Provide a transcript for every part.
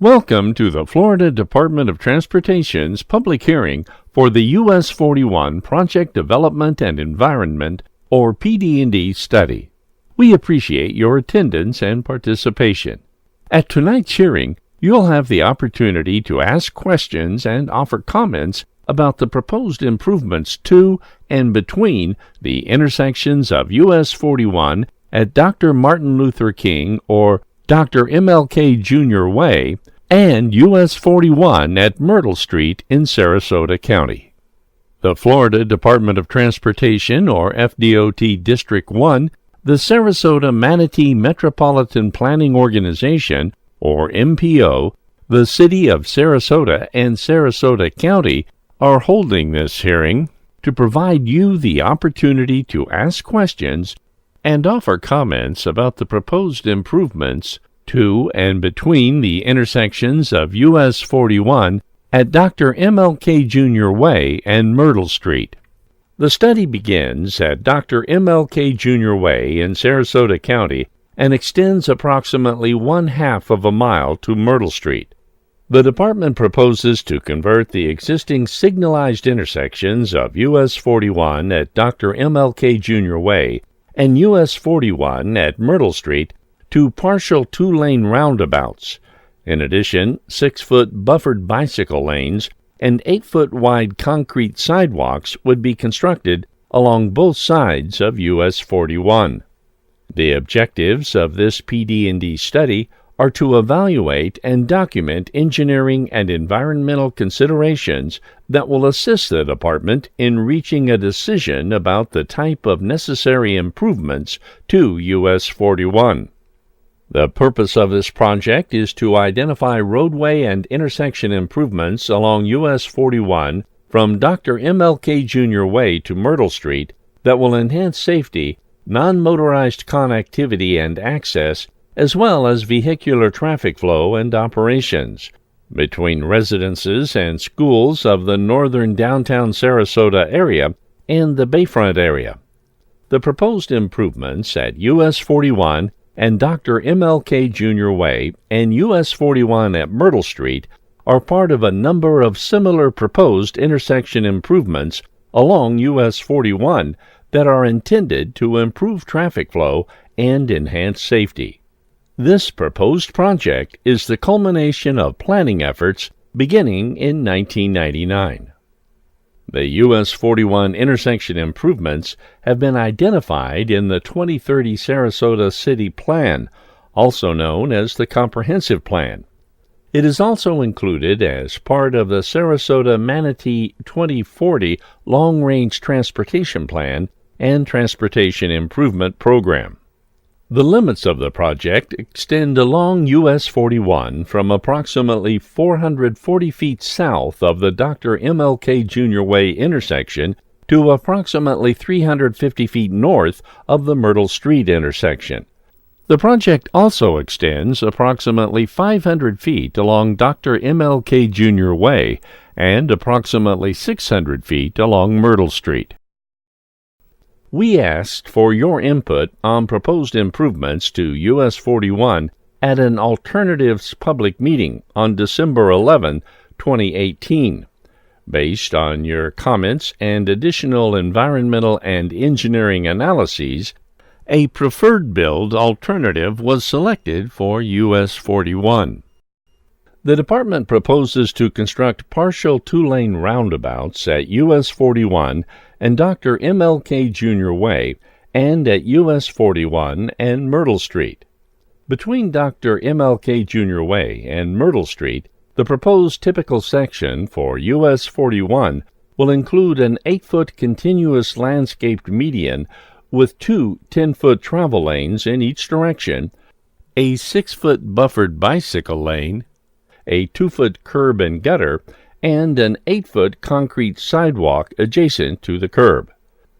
Welcome to the Florida Department of Transportation's public hearing for the US 41 Project Development and Environment, or PD&E study. We appreciate your attendance and participation. At tonight's hearing, you'll have the opportunity to ask questions and offer comments about the proposed improvements to and between the intersections of US 41 at Dr. Martin Luther King or Dr. MLK Jr. Way and US 41 at Myrtle Street in Sarasota County. The Florida Department of Transportation, or FDOT District 1, the Sarasota Manatee Metropolitan Planning Organization, or MPO, the City of Sarasota, and Sarasota County are holding this hearing to provide you the opportunity to ask questions and offer comments about the proposed improvements to and between the intersections of US 41 at Dr. MLK Jr. Way and Myrtle Street. The study begins at Dr. MLK Jr. Way in Sarasota County and extends approximately 1/2 of a mile to Myrtle Street. The department proposes to convert the existing signalized intersections of US 41 at Dr. MLK Jr. Way and US 41 at Myrtle Street to partial two-lane roundabouts. In addition, 6-foot buffered bicycle lanes and 8-foot wide concrete sidewalks would be constructed along both sides of US 41. The objectives of this PD&E study are to evaluate and document engineering and environmental considerations that will assist the department in reaching a decision about the type of necessary improvements to US 41. The purpose of this project is to identify roadway and intersection improvements along US 41 from Dr. MLK Jr. Way to Myrtle Street that will enhance safety, non-motorized connectivity and access, as well as vehicular traffic flow and operations between residences and schools of the northern downtown Sarasota area and the Bayfront area. The proposed improvements at US 41 and Dr. MLK Jr. Way and US 41 at Myrtle Street are part of a number of similar proposed intersection improvements along US 41 that are intended to improve traffic flow and enhance safety. This proposed project is the culmination of planning efforts beginning in 1999. The US 41 intersection improvements have been identified in the 2030 Sarasota City Plan, also known as the Comprehensive Plan. It is also included as part of the Sarasota Manatee 2040 Long-Range Transportation Plan and Transportation Improvement Program. The limits of the project extend along US 41 from approximately 440 feet south of the Dr. MLK Jr. Way intersection to approximately 350 feet north of the Myrtle Street intersection. The project also extends approximately 500 feet along Dr. MLK Jr. Way and approximately 600 feet along Myrtle Street. We asked for your input on proposed improvements to US 41 at an alternatives public meeting on December 11, 2018. Based on your comments and additional environmental and engineering analyses, a preferred build alternative was selected for US 41. The department proposes to construct partial two-lane roundabouts at US 41 and Dr. MLK Jr. Way and at US 41 and Myrtle Street. Between Dr. MLK Jr. Way and Myrtle Street, the proposed typical section for US 41 will include an 8-foot continuous landscaped median with two 10-foot travel lanes in each direction, a 6-foot buffered bicycle lane, a 2-foot curb and gutter, and an 8-foot concrete sidewalk adjacent to the curb.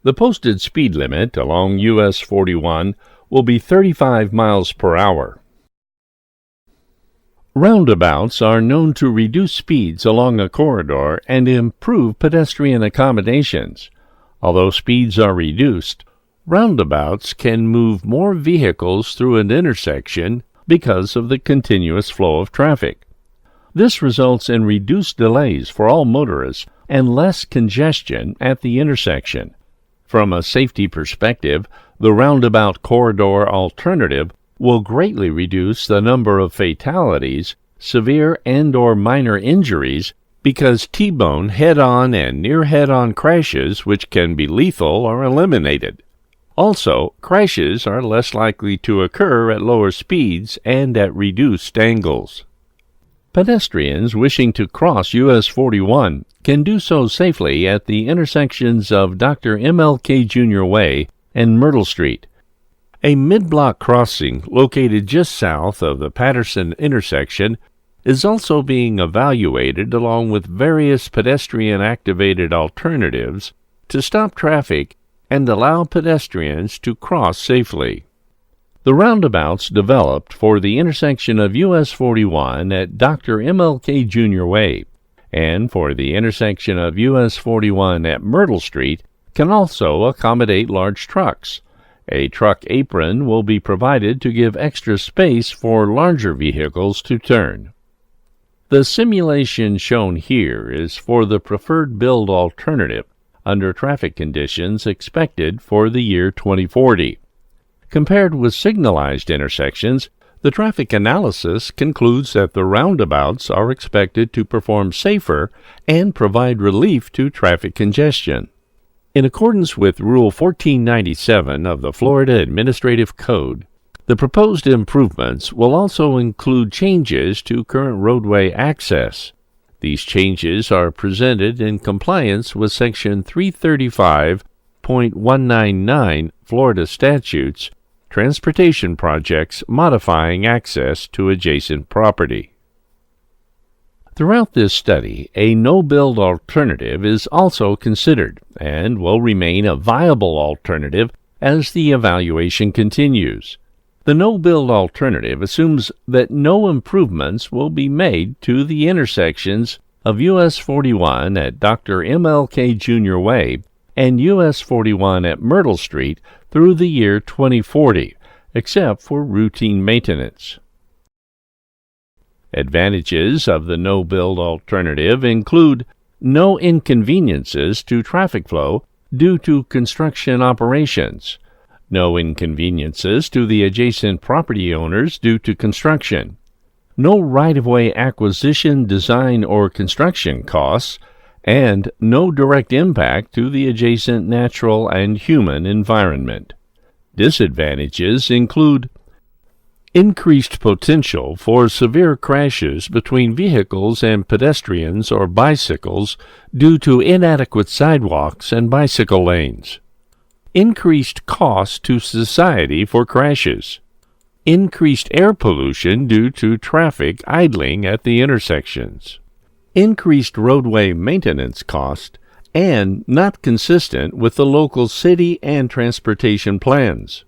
The posted speed limit along US 41 will be 35 miles per hour. Roundabouts are known to reduce speeds along a corridor and improve pedestrian accommodations. Although speeds are reduced, roundabouts can move more vehicles through an intersection because of the continuous flow of traffic. This results in reduced delays for all motorists and less congestion at the intersection. From a safety perspective, the roundabout corridor alternative will greatly reduce the number of fatalities, severe and/or minor injuries, because T-bone head-on and near head-on crashes, which can be lethal, are eliminated. Also, crashes are less likely to occur at lower speeds and at reduced angles. Pedestrians wishing to cross US 41 can do so safely at the intersections of Dr. MLK Jr. Way and Myrtle Street. A mid-block crossing located just south of the Patterson intersection is also being evaluated along with various pedestrian-activated alternatives to stop traffic and allow pedestrians to cross safely. The roundabouts developed for the intersection of US 41 at Dr. MLK Jr. Way and for the intersection of US 41 at Myrtle Street can also accommodate large trucks. A truck apron will be provided to give extra space for larger vehicles to turn. The simulation shown here is for the preferred build alternative under traffic conditions expected for the year 2040. Compared with signalized intersections, the traffic analysis concludes that the roundabouts are expected to perform safer and provide relief to traffic congestion. In accordance with Rule 1497 of the Florida Administrative Code, the proposed improvements will also include changes to current roadway access. These changes are presented in compliance with Section 335.199 Florida Statutes, Transportation Projects Modifying Access to Adjacent Property. Throughout this study, a no-build alternative is also considered and will remain a viable alternative as the evaluation continues. The no-build alternative assumes that no improvements will be made to the intersections of US 41 at Dr. MLK Jr. Way and US 41 at Myrtle Street through the year 2040, except for routine maintenance. Advantages of the no-build alternative include no inconveniences to traffic flow due to construction operations, no inconveniences to the adjacent property owners due to construction, no right-of-way acquisition, design, or construction costs, and no direct impact to the adjacent natural and human environment. Disadvantages include increased potential for severe crashes between vehicles and pedestrians or bicycles due to inadequate sidewalks and bicycle lanes, increased cost to society for crashes, increased air pollution due to traffic idling at the intersections, increased roadway maintenance cost, and not consistent with the local city and transportation plans.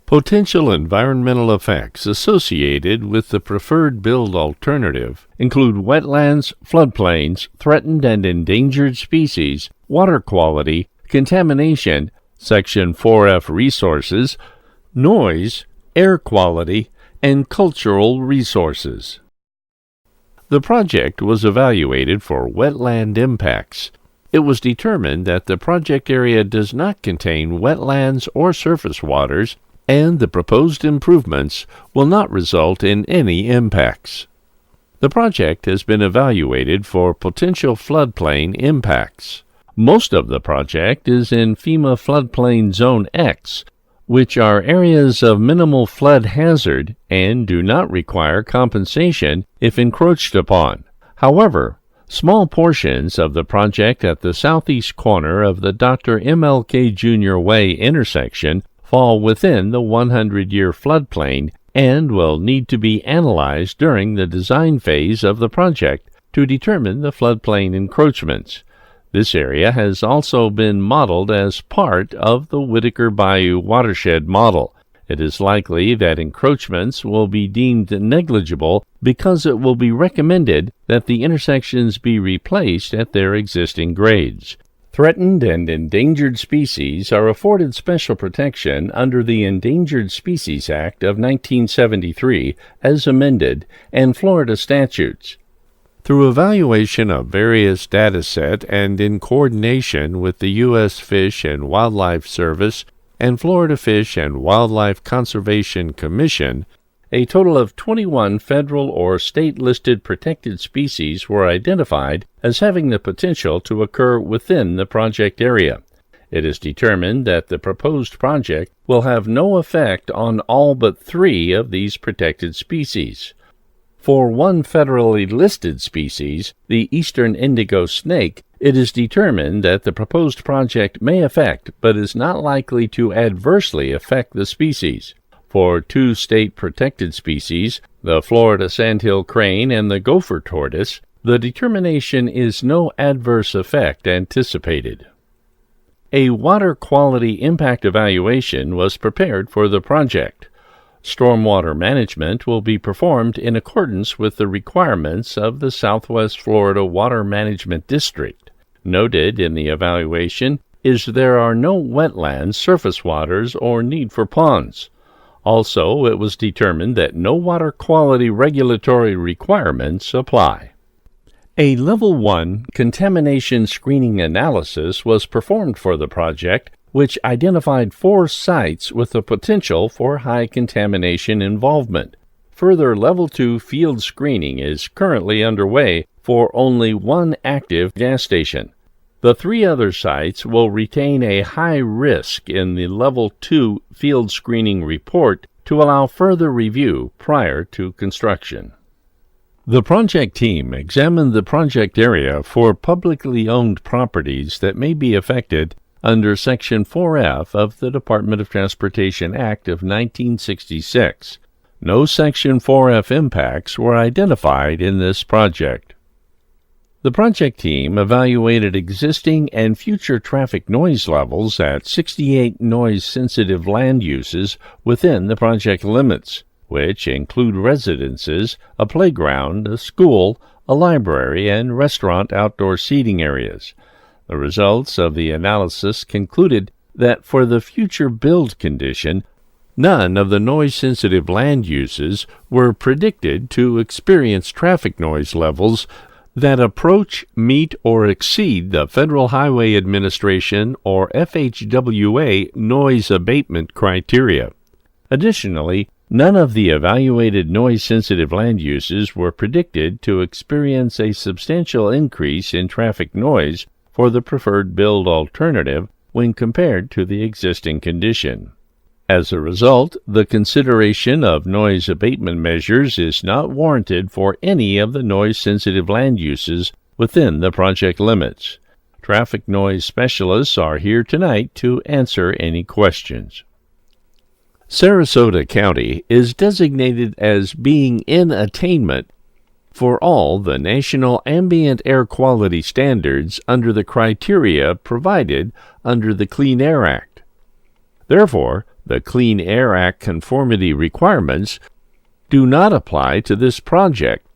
Potential environmental effects associated with the preferred build alternative include wetlands, floodplains, threatened and endangered species, water quality, contamination, Section 4F resources, noise, air quality, and cultural resources. The project was evaluated for wetland impacts. It was determined that the project area does not contain wetlands or surface waters, and the proposed improvements will not result in any impacts. The project has been evaluated for potential floodplain impacts. Most of the project is in FEMA Floodplain Zone X, which are areas of minimal flood hazard and do not require compensation if encroached upon. However, small portions of the project at the southeast corner of the Dr. MLK Jr. Way intersection fall within the 100-year floodplain and will need to be analyzed during the design phase of the project to determine the floodplain encroachments. This area has also been modeled as part of the Whitaker Bayou watershed model. It is likely that encroachments will be deemed negligible because it will be recommended that the intersections be replaced at their existing grades. Threatened and endangered species are afforded special protection under the Endangered Species Act of 1973 as amended and Florida statutes. Through evaluation of various data set and in coordination with the U.S. Fish and Wildlife Service and Florida Fish and Wildlife Conservation Commission, a total of 21 federal or state-listed protected species were identified as having the potential to occur within the project area. It is determined that the proposed project will have no effect on all but 3 of these protected species. For one federally listed species, the eastern indigo snake, it is determined that the proposed project may affect but is not likely to adversely affect the species. For 2 state-protected species, the Florida sandhill crane and the gopher tortoise, the determination is no adverse effect anticipated. A water quality impact evaluation was prepared for the project. Stormwater management will be performed in accordance with the requirements of the Southwest Florida Water Management District. Noted in the evaluation is there are no wetlands, surface waters, or need for ponds. Also, it was determined that no water quality regulatory requirements apply. A Level 1 contamination screening analysis was performed for the project, which identified 4 sites with the potential for high contamination involvement. Further Level 2 field screening is currently underway for only 1 active gas station. The 3 other sites will retain a high risk in the Level 2 field screening report to allow further review prior to construction. The project team examined the project area for publicly owned properties that may be affected under Section 4F of the Department of Transportation Act of 1966. No Section 4F impacts were identified in this project. The project team evaluated existing and future traffic noise levels at 68 noise-sensitive land uses within the project limits, which include residences, a playground, a school, a library, and restaurant outdoor seating areas. The results of the analysis concluded that for the future build condition, none of the noise-sensitive land uses were predicted to experience traffic noise levels that approach, meet, or exceed the Federal Highway Administration or FHWA noise abatement criteria. Additionally, none of the evaluated noise-sensitive land uses were predicted to experience a substantial increase in traffic noise for the preferred build alternative when compared to the existing condition. As a result, the consideration of noise abatement measures is not warranted for any of the noise-sensitive land uses within the project limits. Traffic noise specialists are here tonight to answer any questions. Sarasota County is designated as being in attainment for all the national ambient air quality standards under the criteria provided under the Clean Air Act. Therefore, the Clean Air Act conformity requirements do not apply to this project,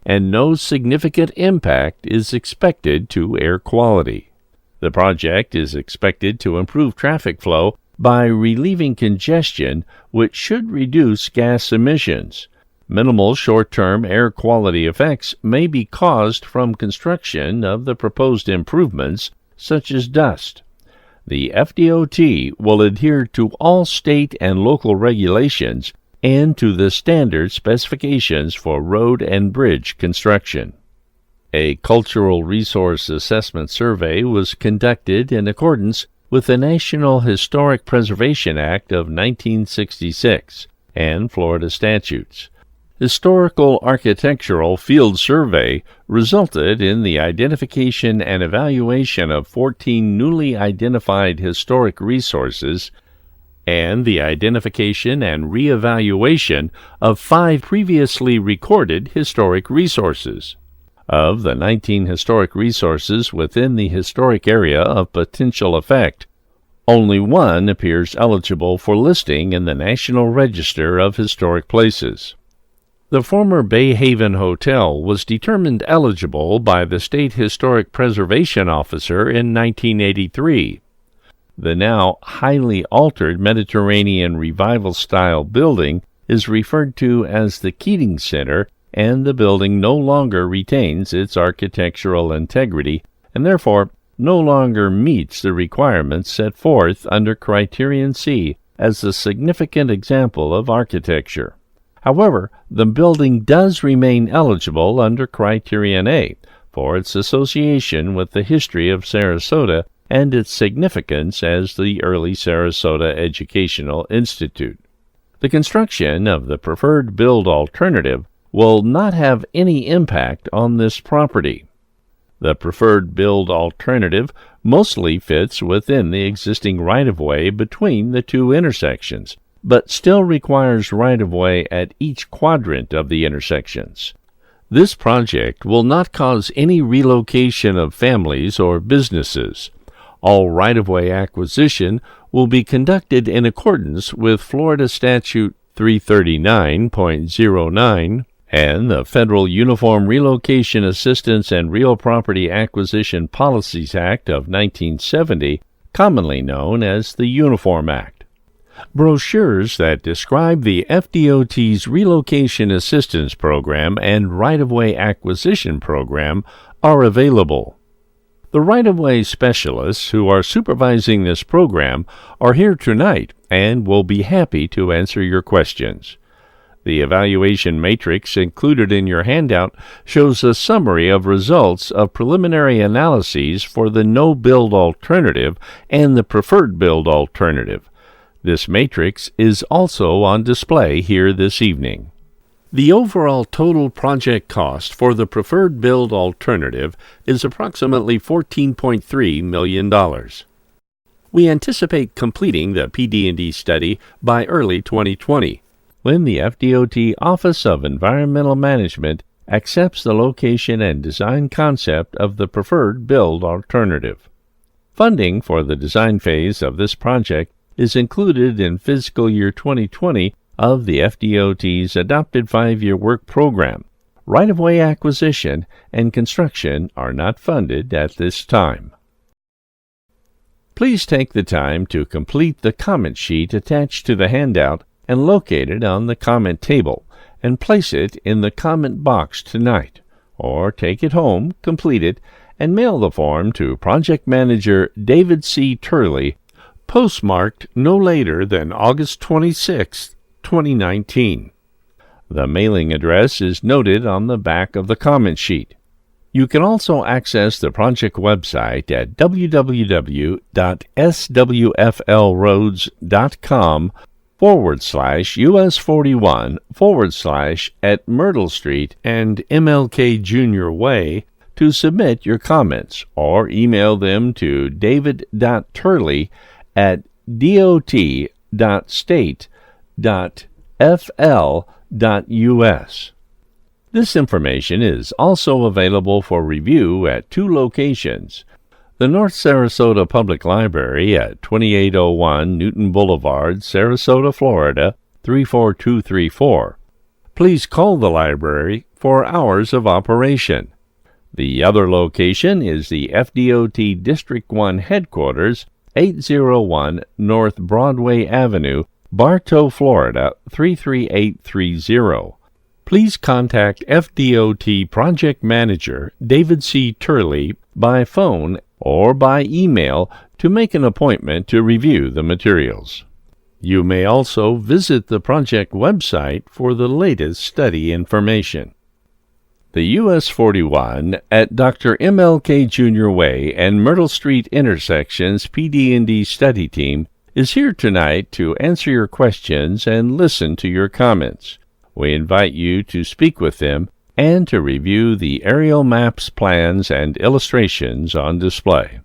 and no significant impact is expected to air quality. The project is expected to improve traffic flow by relieving congestion, which should reduce gas emissions. Minimal short-term air quality effects may be caused from construction of the proposed improvements, such as dust. The FDOT will adhere to all state and local regulations and to the standard specifications for road and bridge construction. A cultural resource assessment survey was conducted in accordance with the National Historic Preservation Act of 1966 and Florida statutes. Historical Architectural Field Survey resulted in the identification and evaluation of 14 newly identified historic resources and the identification and reevaluation of 5 previously recorded historic resources. Of the 19 historic resources within the historic area of potential effect, only 1 appears eligible for listing in the National Register of Historic Places. The former Bay Haven Hotel was determined eligible by the State Historic Preservation Officer in 1983. The now highly altered Mediterranean Revival-style building is referred to as the Keating Center and the building no longer retains its architectural integrity and therefore no longer meets the requirements set forth under Criterion C as a significant example of architecture. However, the building does remain eligible under Criterion A for its association with the history of Sarasota and its significance as the early Sarasota Educational Institute. The construction of the preferred build alternative will not have any impact on this property. The preferred build alternative mostly fits within the existing right-of-way between the two intersections, but still requires right-of-way at each quadrant of the intersections. This project will not cause any relocation of families or businesses. All right-of-way acquisition will be conducted in accordance with Florida Statute 339.09 and the Federal Uniform Relocation Assistance and Real Property Acquisition Policies Act of 1970, commonly known as the Uniform Act. Brochures that describe the FDOT's Relocation Assistance Program and Right-of-Way Acquisition Program are available. The right-of-way specialists who are supervising this program are here tonight and will be happy to answer your questions. The evaluation matrix included in your handout shows a summary of results of preliminary analyses for the no-build alternative and the preferred build alternative. This matrix is also on display here this evening. The overall total project cost for the preferred build alternative is approximately $14.3 million. We anticipate completing the PD&E study by early 2020, when the FDOT Office of Environmental Management accepts the location and design concept of the preferred build alternative. Funding for the design phase of this project is included in fiscal year 2020 of the FDOT's adopted 5-year work program. Right-of-way acquisition and construction are not funded at this time. Please take the time to complete the comment sheet attached to the handout and located on the comment table, and place it in the comment box tonight, or take it home, complete it, and mail the form to Project Manager David C. Turley, postmarked no later than August 26, 2019. The mailing address is noted on the back of the comment sheet. You can also access the project website at www.swflroads.com/US41/ at Myrtle Street and MLK Jr. Way to submit your comments, or email them to david.turley@dot.state.fl.us. This information is also available for review at 2 locations: the North Sarasota Public Library at 2801 Newton Boulevard, Sarasota, Florida 34234. Please call the library for hours of operation. The other location is the FDOT District 1 Headquarters, 801 North Broadway Avenue, Bartow, Florida 33830. Please contact FDOT Project Manager David C. Turley by phone or by email to make an appointment to review the materials. You may also visit the project website for the latest study information. The US 41 at Dr. MLK Jr. Way and Myrtle Street intersections PD&E study team is here tonight to answer your questions and listen to your comments. We invite you to speak with them and to review the aerial maps, plans, and illustrations on display.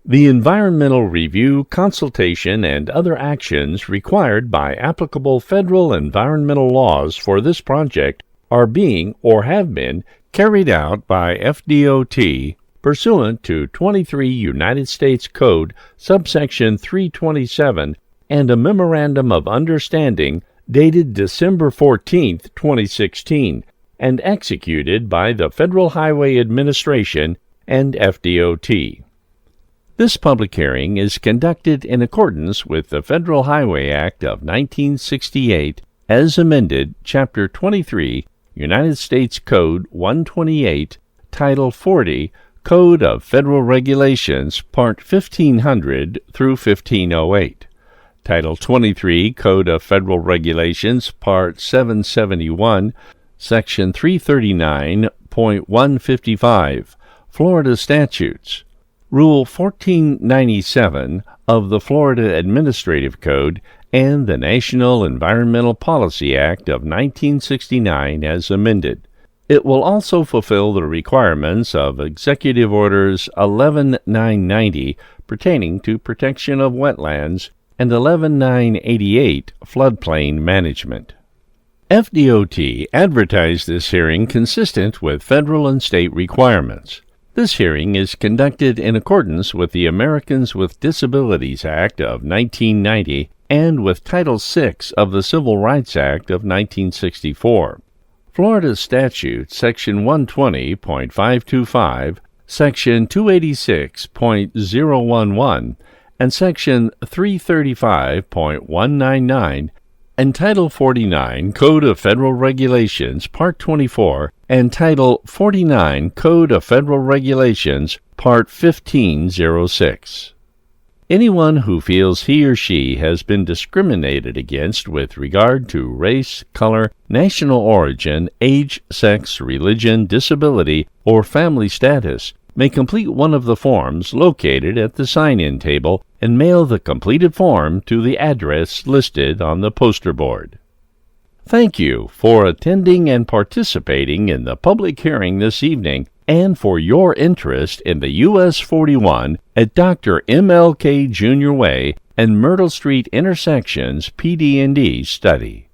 The environmental review, consultation, and other actions required by applicable federal environmental laws for this project are being or have been carried out by FDOT pursuant to 23 United States Code subsection 327 and a Memorandum of Understanding dated December 14, 2016, and executed by the Federal Highway Administration and FDOT. This public hearing is conducted in accordance with the Federal Highway Act of 1968 as amended, Chapter 23, United States Code 128, Title 40, Code of Federal Regulations, Part 1500 through 1508. Title 23, Code of Federal Regulations, Part 771, Section 339.155, Florida Statutes. Rule 1497 of the Florida Administrative Code and the National Environmental Policy Act of 1969 as amended. It will also fulfill the requirements of Executive Orders 11990 pertaining to protection of wetlands and 11988 floodplain management. FDOT advertised this hearing consistent with federal and state requirements. This hearing is conducted in accordance with the Americans with Disabilities Act of 1990 and with Title VI of the Civil Rights Act of 1964. Florida Statute Section 120.525, Section 286.011, and Section 335.199, and Title 49 Code of Federal Regulations Part 24, and Title 49 Code of Federal Regulations Part 1506. Anyone who feels he or she has been discriminated against with regard to race, color, national origin, age, sex, religion, disability, or family status may complete one of the forms located at the sign-in table and mail the completed form to the address listed on the poster board. Thank you for attending and participating in the public hearing this evening and for your interest in the US 41 at Dr. MLK Jr. Way and Myrtle Street intersections PD&E study.